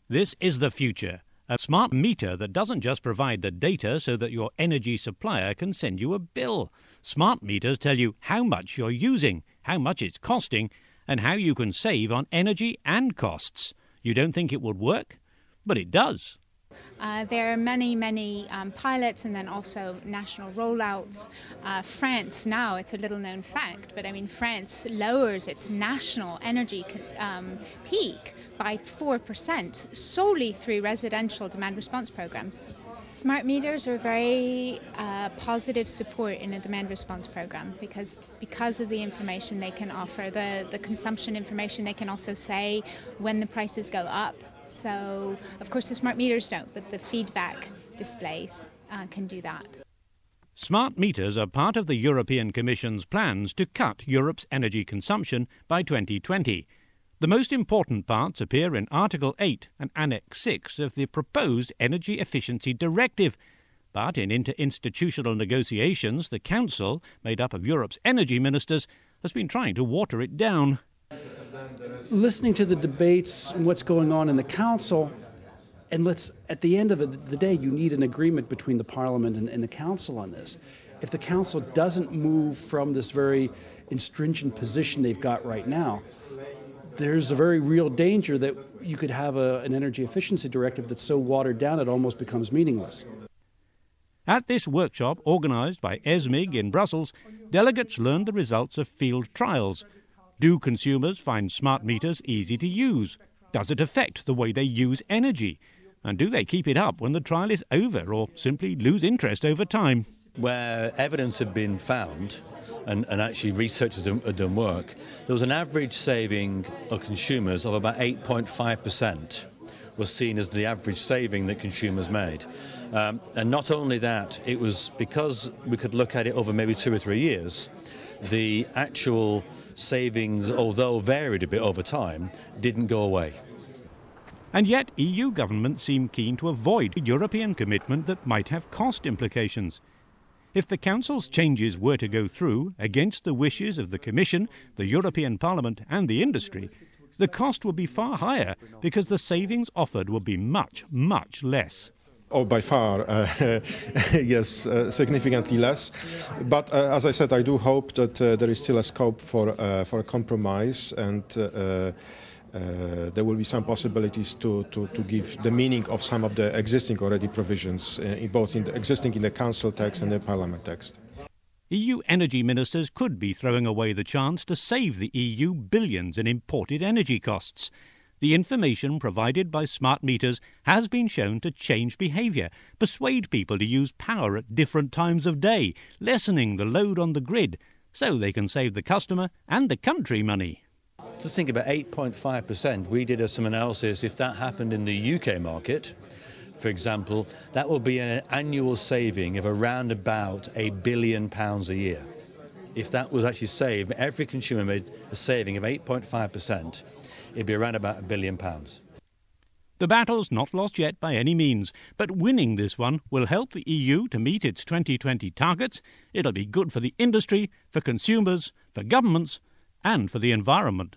This is the future. A smart meter that doesn't just provide the data so that your energy supplier can send you a bill. Smart meters tell you how much you're using, how much it's costing, and how you can save on energy and costs. You don't think it would work? But it does. There are many pilots and then also national rollouts. France now, it's a little known fact, but I mean France lowers its national energy peak by 4% solely through residential demand response programs. Smart meters are very positive support in a demand response program because of the information they can offer, the consumption information. They can also say when the prices go up. So, of course, the smart meters don't, but the feedback displays can do that. Smart meters are part of the European Commission's plans to cut Europe's energy consumption by 2020. The most important parts appear in Article 8 and Annex 6 of the proposed Energy Efficiency Directive. But in interinstitutional negotiations, the Council, made up of Europe's energy ministers, has been trying to water it down. Listening to the debates and what's going on in the Council, and at the end of the day, you need an agreement between the Parliament and the Council on this. If the Council doesn't move from this very stringent position they've got right now, there's a very real danger that you could have an energy efficiency directive that's so watered down it almost becomes meaningless. At this workshop, organised by ESMIG in Brussels, delegates learned the results of field trials. Do consumers find smart meters easy to use? Does it affect the way they use energy? And do they keep it up when the trial is over or simply lose interest over time? Where evidence had been found, and actually researchers had done work, there was an average saving of consumers of about 8.5% was seen as the average saving that consumers made. And not only that, it was because we could look at it over maybe 2 or 3 years, the actual savings, although varied a bit over time, didn't go away. And yet EU governments seem keen to avoid a European commitment that might have cost implications. If the Council's changes were to go through, against the wishes of the Commission, the European Parliament and the industry, the cost would be far higher because the savings offered would be much, much less. Oh, by far, yes, significantly less. But as I said, I do hope that there is still a scope for a compromise, and there will be some possibilities to give the meaning of some of the existing already provisions, both in the Council text and the Parliament text. EU energy ministers could be throwing away the chance to save the EU billions in imported energy costs. The information provided by smart meters has been shown to change behaviour, persuade people to use power at different times of day, lessening the load on the grid, so they can save the customer and the country money. Just think about 8.5%. We did some analysis. If that happened in the UK market, for example, that will be an annual saving of around about £1 billion a year. If that was actually saved, every consumer made a saving of 8.5%. It'd be around about £1 billion. The battle's not lost yet by any means, but winning this one will help the EU to meet its 2020 targets. It'll be good for the industry, for consumers, for governments, and for the environment.